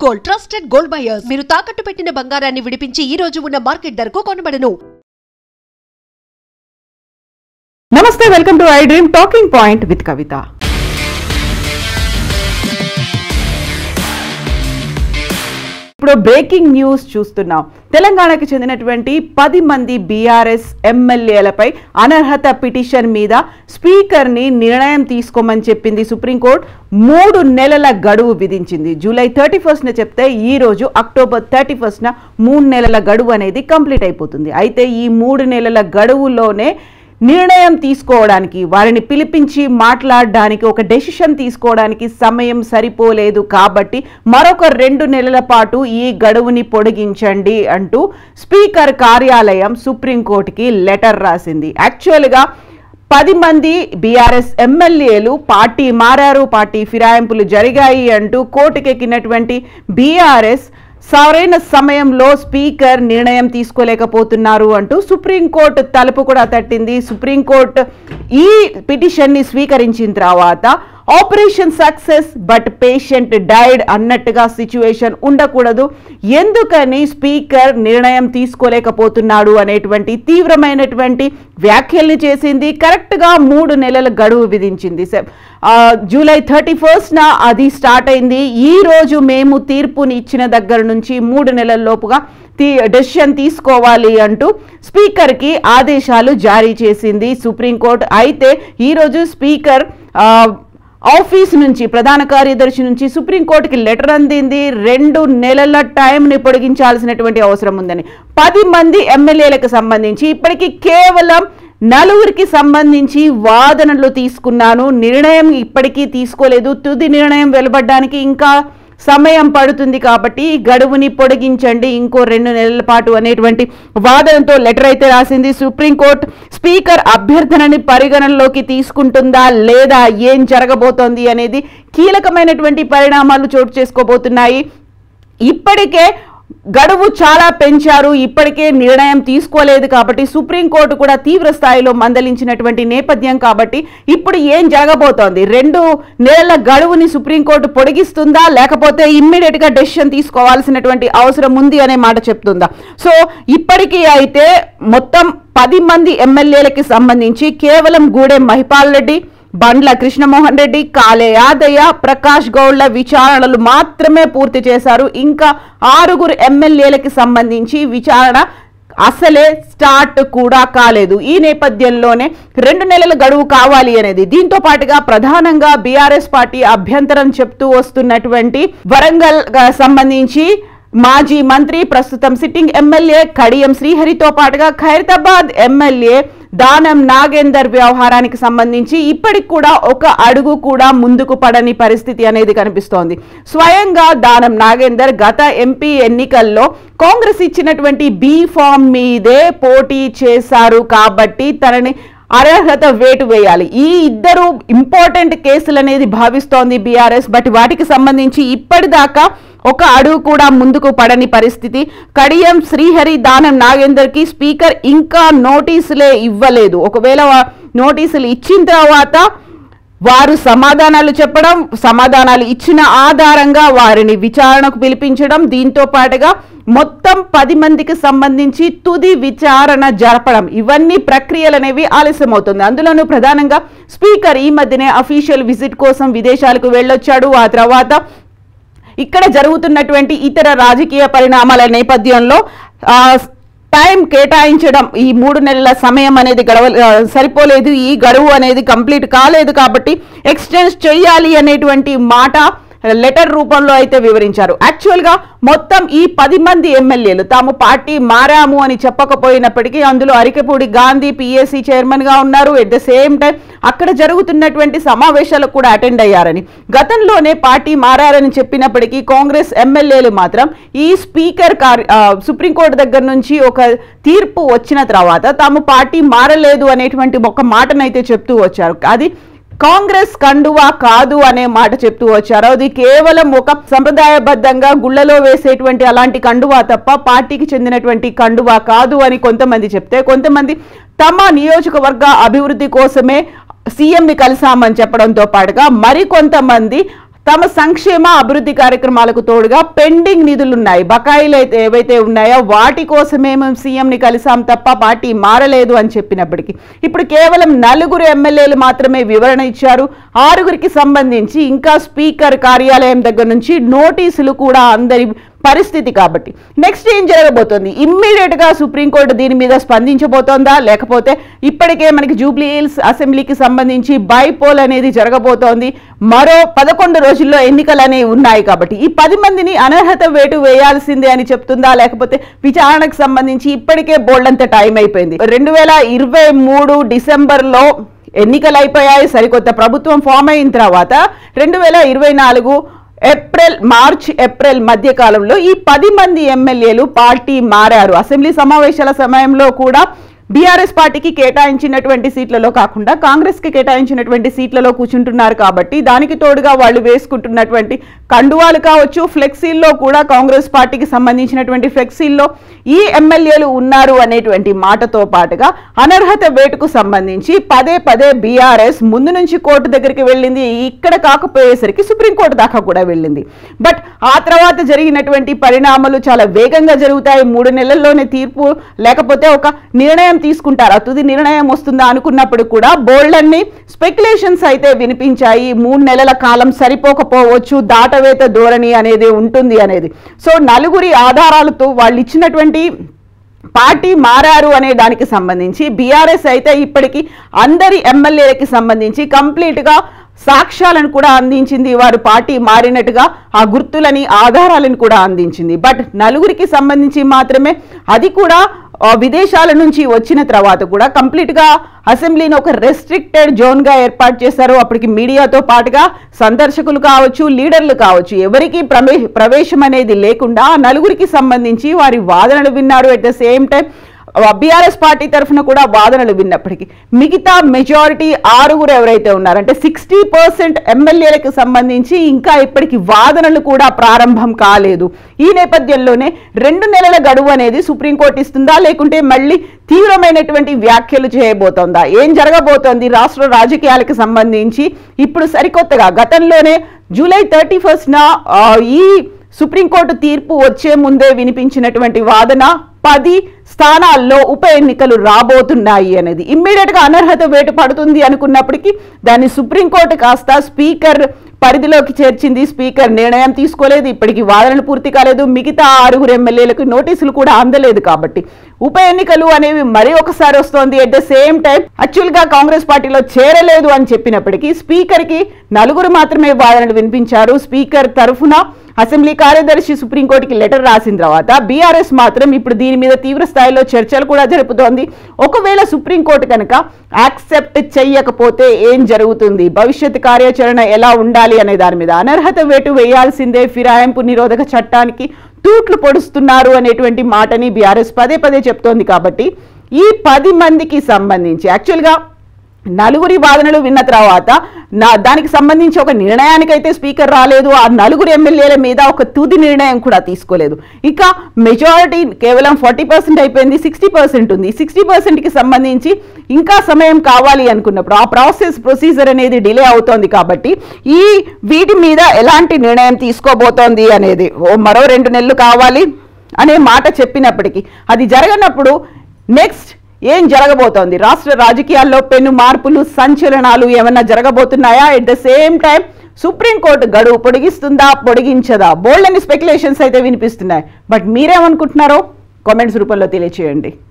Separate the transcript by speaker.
Speaker 1: Gold trusted gold buyers మీరు తాకట్టు పెట్టిన బంగారాన్ని విడిపించి ఈ రోజు ఉన్న మార్కెట్ ధరకు కొనబడను.
Speaker 2: నమస్తే, welcome to I dream talking point with Kavitha. ఇప్పుడు బ్రేకింగ్ న్యూస్ చూస్తున్నాం. తెలంగాణకు చెందినటువంటి 10 మంది బీఆర్ఎస్ ఎమ్మెల్యేలపై అనర్హత పిటిషన్ మీద స్పీకర్ని నిర్ణయం తీసుకోమని చెప్పింది సుప్రీంకోర్టు. 3 నెలల గడువు విధించింది. జూలై 31న చెప్తే ఈ రోజు అక్టోబర్ 31న 3 నెలల గడువు అనేది కంప్లీట్ అయిపోతుంది. అయితే ఈ 3 నెలల గడువులోనే నిర్ణయం తీసుకోవడానికి, వారిని పిలిపించి మాట్లాడడానికి, ఒక డెసిషన్ తీసుకోవడానికి సమయం సరిపోలేదు కాబట్టి మరొక 2 నెలల పాటు ఈ గడువుని పొడిగించండి అంటూ స్పీకర్ కార్యాలయం సుప్రీంకోర్టుకి లెటర్ రాసింది. యాక్చువల్గా 10 మంది బీఆర్ఎస్ ఎమ్మెల్యేలు పార్టీ మారారు, పార్టీ ఫిరాయింపులు జరిగాయి అంటూ కోర్టుకెక్కినటువంటి బీఆర్ఎస్ సరైన సమయంలో స్పీకర్ నిర్ణయం తీసుకోలేకపోతున్నారు అంటూ సుప్రీంకోర్టు తలుపు కూడా తట్టింది. సుప్రీంకోర్టు ఈ పిటిషన్ని స్వీకరించిన తర్వాత operation success but patient died అన్నట్టుగా సిచ్యువేషన్ ఉండకూడదు, ఎందుకని స్పీకర్ నిర్ణయం తీసుకోలేకపోతున్నాడు అనేటువంటి తీవ్రమైనటువంటి వ్యాఖ్యల్ని చేసింది. కరెక్ట్గా 3 నెలల గడువు విధించింది. జూలై 31న అది స్టార్ట్ అయింది. ఈ రోజు మేము తీర్పుని ఇచ్చిన దగ్గర నుంచి 3 నెలల లోపుగా డెసిషన్ తీసుకోవాలి అంటూ స్పీకర్కి ఆదేశాలు జారీ చేసింది సుప్రీంకోర్టు. అయితే ఈరోజు స్పీకర్ ఆఫీస్ నుంచి, ప్రధాన కార్యదర్శి నుంచి సుప్రీంకోర్టుకి లెటర్ అందింది. 2 నెలల టైంని పొడిగించాల్సినటువంటి అవసరం ఉందని. 10 మంది ఎమ్మెల్యేలకు సంబంధించి ఇప్పటికీ కేవలం 4కి సంబంధించి వాదనలు తీసుకున్నాను, నిర్ణయం ఇప్పటికీ తీసుకోలేదు. తుది నిర్ణయం వెలువడడానికి ఇంకా సమయం పడుతుంది కాబట్టి గడువుని పొడిగించండి ఇంకో 2 నెలల పాటు అనేటువంటి వాదనతో లెటర్ అయితే రాసింది సుప్రీంకోర్టు. స్పీకర్ అభ్యర్థనని పరిగణనలోకి తీసుకుంటుందా లేదా, ఏం జరగబోతోంది అనేది కీలకమైనటువంటి పరిణామాలు చోటు చేసుకోబోతున్నాయి. ఇప్పటికే గడువు చాలా పెంచారు, ఇప్పటికే నిర్ణయం తీసుకోలేదు కాబట్టి సుప్రీంకోర్టు కూడా తీవ్ర స్థాయిలో మందలించినటువంటి నేపథ్యం కాబట్టి ఇప్పుడు ఏం జరగబోతోంది, 2 నెలల గడువుని సుప్రీంకోర్టు పొడిగిస్తుందా లేకపోతే ఇమ్మీడియట్గా డెసిషన్ తీసుకోవాల్సినటువంటి అవసరం ఉంది అనే మాట చెప్తుందా? సో ఇప్పటికీ అయితే మొత్తం 10 మంది ఎమ్మెల్యేలకి సంబంధించి కేవలం గూడెం మహిపాల్ రెడ్డి, బండ్ల కృష్ణమోహన్ రెడ్డి, కాలే యాదయ్య, ప్రకాష్ గౌడ్ల విచారణలు మాత్రమే పూర్తి చేశారు. ఇంకా 6 ఎమ్మెల్యేలకి సంబంధించి విచారణ అసలే స్టార్ట్ కూడా కాలేదు. ఈ నేపథ్యంలోనే 2 నెలల గడువు కావాలి అనేది, దీంతో పాటుగా ప్రధానంగా బీఆర్ఎస్ పార్టీ అభ్యంతరం చెప్తూ వస్తున్నటువంటి వరంగల్ సంబంధించి మాజీ మంత్రి, ప్రస్తుతం సిట్టింగ్ ఎమ్మెల్యే కడియం శ్రీహరితో పాటుగా ఖైరతాబాద్ ఎమ్మెల్యే దానం నాగేందర్ వ్యవహారానికి సంబంధించి ఇప్పటికి కూడా ఒక అడుగు కూడా ముందుకు పడని పరిస్థితి అనేది కనిపిస్తోంది. స్వయంగా దానం నాగేందర్ గత ఎంపీ ఎన్నికల్లో కాంగ్రెస్ ఇచ్చినటువంటి బీ ఫామ్ మీదే పోటీ చేశారు కాబట్టి తనని అర్హత వేటు వేయాలి. ఈ 2 ఇంపార్టెంట్ కేసులు అనేది భావిస్తోంది బీఆర్ఎస్. బట్ వాటికి సంబంధించి ఇప్పటిదాకా ఒక అడుగు కూడా ముందుకు పడని పరిస్థితి. కడియం శ్రీహరి, దానం నాగేందర్కి స్పీకర్ ఇంకా నోటీసులే ఇవ్వలేదు. ఒకవేళ నోటీసులు ఇచ్చిన తర్వాత వారు సమాధానాలు చెప్పడం, సమాధానాలు ఇచ్చిన ఆధారంగా వారిని విచారణకు పిలిపించడం, దీంతో పాటుగా మొత్తం 10 మందికి సంబంధించి తుది విచారణ జరపడం, ఇవన్నీ ప్రక్రియలు అనేవి ఆలస్యమవుతుంది. అందులోనూ ప్రధానంగా స్పీకర్ ఈ మధ్యనే అఫీషియల్ విజిట్ కోసం విదేశాలకు వెళ్ళొచ్చాడు. ఆ తర్వాత ఇక్కడ జరుగుతున్నటువంటి ఇతర రాజకీయ పరిణామాల నేపథ్యంలో టైం కేటాయించడం, ఈ 3 నెలల సమయం అనేది సరిపోలేదు, ఈ గడువు అనేది కంప్లీట్ కాలేదు కాబట్టి ఎక్స్టెండ్ చేయాలి అనేటువంటి మాట లెటర్ రూపంలో అయితే వివరించారు. యాక్చువల్గా మొత్తం ఈ 10 మంది ఎమ్మెల్యేలు తాము పార్టీ మారాము అని చెప్పకపోయినప్పటికీ అందులో అరికెపూడి గాంధీ పిఎస్సి చైర్మన్గా ఉన్నారు. ఎట్ ద సేమ్ టైం అక్కడ జరుగుతున్నటువంటి సమావేశాలకు కూడా అటెండ్ అయ్యారని, గతంలోనే పార్టీ మారారని చెప్పినప్పటికీ కాంగ్రెస్ ఎమ్మెల్యేలు మాత్రం ఈ స్పీకర్ సుప్రీంకోర్టు దగ్గర నుంచి ఒక తీర్పు వచ్చిన తర్వాత తాము పార్టీ మారలేదు అనేటువంటి ఒక మాటనైతే చెప్తూ వచ్చారు. అది కాంగ్రెస్ కండువా కాదు అనే మాట చెప్తూ వచ్చారు. అది కేవలం ఒక సంప్రదాయబద్ధంగా గుళ్ళలో వేసేటువంటి అలాంటి కండువా తప్ప పార్టీకి చెందినటువంటి కండువా కాదు అని కొంతమంది చెప్తే, కొంతమంది తమ నియోజకవర్గ అభివృద్ధి కోసమే సీఎంని కలిసామని చెప్పడంతో పాటుగా మరికొంతమంది తమ సంక్షేమ అభివృద్ధి కార్యక్రమాలకు తోడుగా పెండింగ్ నిధులున్నాయి, బకాయిలు అయితే ఏవైతే ఉన్నాయో వాటి కోసమే మేము సీఎంని కలిసాం తప్ప పార్టీ మారలేదు అని చెప్పినప్పటికీ ఇప్పుడు కేవలం 4 ఎమ్మెల్యేలు మాత్రమే వివరణ ఇచ్చారు. 6గురికి సంబంధించి ఇంకా స్పీకర్ కార్యాలయం దగ్గర నుంచి నోటీసులు కూడా అందరి పరిస్థితి. కాబట్టి నెక్స్ట్ ఏం జరగబోతోంది? ఇమ్మీడియట్ గా సుప్రీంకోర్టు దీని మీద స్పందించబోతోందా, లేకపోతే ఇప్పటికే మనకి జూబ్లీ హిల్స్ అసెంబ్లీకి సంబంధించి బైపోల్ అనేది జరగబోతోంది. మరో 11 రోజుల్లో ఎన్నికలు అనేవి ఉన్నాయి. కాబట్టి ఈ 10 మందిని అనర్హత వేటు వేయాల్సిందే అని చెప్తుందా, లేకపోతే విచారణకు సంబంధించి ఇప్పటికే బోల్డంత టైం అయిపోయింది. 2023 డిసెంబర్లో ఎన్నికలు అయిపోయాయి. సరికొత్త ప్రభుత్వం ఫామ్ అయిన తర్వాత 2024 మార్చ్ ఏప్రిల్ మధ్య కాలంలో ఈ 10 మంది ఎమ్మెల్యేలు పార్టీ మారారు. అసెంబ్లీ సమావేశాల సమయంలో కూడా బీఆర్ఎస్ పార్టీకి కేటాయించినటువంటి సీట్లలో కాకుండా కాంగ్రెస్ కి కేటాయించినటువంటి సీట్లలో కూర్చుంటున్నారు. కాబట్టి దానికి తోడుగా వాళ్ళు వేసుకుంటున్నటువంటి కండువాలు కావచ్చు, ఫ్లెక్సీల్లో కూడా కాంగ్రెస్ పార్టీకి సంబంధించినటువంటి ఫ్లెక్సీల్లో ఈ ఎమ్మెల్యేలు ఉన్నారు అనేటువంటి మాటతో పాటుగా అనర్హత వేటుకు సంబంధించి పదే బీఆర్ఎస్ ముందు నుంచి కోర్టు దగ్గరికి వెళ్ళింది. ఇక్కడ కాకపోయేసరికి సుప్రీంకోర్టు దాకా కూడా వెళ్ళింది. బట్ ఆ తర్వాత జరిగినటువంటి పరిణామాలు చాలా వేగంగా జరుగుతాయి. 3 నెలల్లోనే తీర్పు లేకపోతే ఒక నిర్ణయం తీసుకుంటారా, తుది నిర్ణయం వస్తుందా అనుకున్నప్పుడు కూడా బోల్డన్ని స్పెక్యులేషన్స్ అయితే వినిపించాయి. 3 నెలల కాలం సరిపోకపోవచ్చు, దాటవేత ధోరణి అనేది ఉంటుంది అనేది. సో 4 ఆధారాలతో వాళ్ళు ఇచ్చినటువంటి పార్టీ మారారు అనే దానికి సంబంధించి బీఆర్ఎస్ అయితే ఇప్పటికీ అందరి ఎమ్మెల్యేలకి సంబంధించి కంప్లీట్గా సాక్ష్యాలను కూడా అందించింది. వారు పార్టీ మారినట్టుగా ఆ గుర్తులని ఆధారాలను కూడా అందించింది. బట్ 4కి సంబంధించి మాత్రమే, అది కూడా విదేశాల నుంచి వచ్చిన తర్వాత కూడా కంప్లీట్గా అసెంబ్లీని ఒక రెస్ట్రిక్టెడ్ జోన్గా ఏర్పాటు చేశారు. అప్పటికి మీడియాతో పాటుగా సందర్శకులు కావచ్చు, లీడర్లు కావచ్చు, ఎవరికి ప్రవేశం అనేది లేకుండా 4కి సంబంధించి వారి వాదనలు విన్నారు. At the same time BRS party తరఫున కూడా వాదనలు విన్నప్పటికీ మిగతా మెజారిటీ 6 ఎవరైతే ఉన్నారంటే 60% ఎమ్మెల్యేలకు సంబంధించి ఇంకా ఇప్పటికీ వాదనలు కూడా ప్రారంభం కాలేదు. ఈ నేపథ్యంలోనే 2 నెలల గడువు అనేది సుప్రీంకోర్టు ఇస్తుందా, లేకుంటే మళ్ళీ తీవ్రమైనటువంటి వ్యాఖ్యలు చేయబోతోందా, ఏం జరగబోతోంది రాష్ట్ర రాజకీయాలకు సంబంధించి? ఇప్పుడు సరికొత్తగా గతంలోనే జూలై 31న ఈ సుప్రీంకోర్టు తీర్పు వచ్చే ముందే వినిపించినటువంటి వాదన 10 స్థానాల్లో ఉప ఎన్నికలు రాబోతున్నాయి అనేది. ఇమ్మీడియట్ గా అనర్హత వేటు పడుతుంది అనుకున్నప్పటికీ దాన్ని సుప్రీంకోర్టు కాస్త స్పీకర్ పరిధిలోకి చేర్చింది. స్పీకర్ నిర్ణయం తీసుకోలేదు, ఇప్పటికీ వాదనలు పూర్తి కాలేదు, మిగతా 6 ఎమ్మెల్యేలకు నోటీసులు కూడా అందలేదు. కాబట్టి ఉప ఎన్నికలు అనేవి మరి ఒకసారి వస్తోంది. At the same time actual గా కాంగ్రెస్ పార్టీలో చేరలేదు అని చెప్పినప్పటికీ స్పీకర్ కి 4 మాత్రమే వాదనలు వినిపించారు. స్పీకర్ తరఫున అసెంబ్లీ కార్యదర్శి సుప్రీంకోర్టుకి లెటర్ రాసిన తర్వాత బీఆర్ఎస్ మాత్రం ఇప్పుడు దీని మీద తీవ్ర స్థాయిలో చర్చలు కూడా జరుపుతోంది. ఒకవేళ సుప్రీంకోర్టు కనుక యాక్సెప్ట్ చెయ్యకపోతే ఏం జరుగుతుంది, భవిష్యత్ కార్యాచరణ ఎలా ఉండాలి అనే దాని మీద అనర్హత వేటు వేయాల్సిందే, ఫిరాయింపు నిరోధక చట్టానికి తూట్లు పొడుస్తున్నారు అనేటువంటి మాటని బీఆర్ఎస్ పదే చెప్తోంది. కాబట్టి ఈ 10 మందికి సంబంధించి యాక్చువల్గా 4 వాదనలు విన్న తర్వాత దానికి సంబంధించి ఒక నిర్ణయానికైతే స్పీకర్ రాలేదు. ఆ 4 ఎమ్మెల్యేల మీద ఒక తుది నిర్ణయం కూడా తీసుకోలేదు. ఇక మెజారిటీ కేవలం 40% అయిపోయింది, 60% ఉంది. 60%కి సంబంధించి ఇంకా సమయం కావాలి అనుకున్నప్పుడు ఆ ప్రొసీజర్ అనేది డిలే అవుతోంది. కాబట్టి వీటి మీద ఎలాంటి నిర్ణయం తీసుకోబోతోంది అనేది మరో 2 నెలలు కావాలి అనే మాట చెప్పినప్పటికీ అది జరగనప్పుడు నెక్స్ట్ ఏం జరగబోతోంది? రాష్ట్ర రాజకీయాల్లో పెను మార్పులు, సంచలనాలు ఏమన్నా జరగబోతున్నాయా? At the same time supreme court గడువు పొడిగిస్తుందా, పొడిగించదా? బోల్డ్ అని స్పెక్యులేషన్స్ అయితే వినిపిస్తున్నాయి. బట్ మీరేమనుకుంటున్నారో కామెంట్స్ రూపంలో తెలియచేయండి.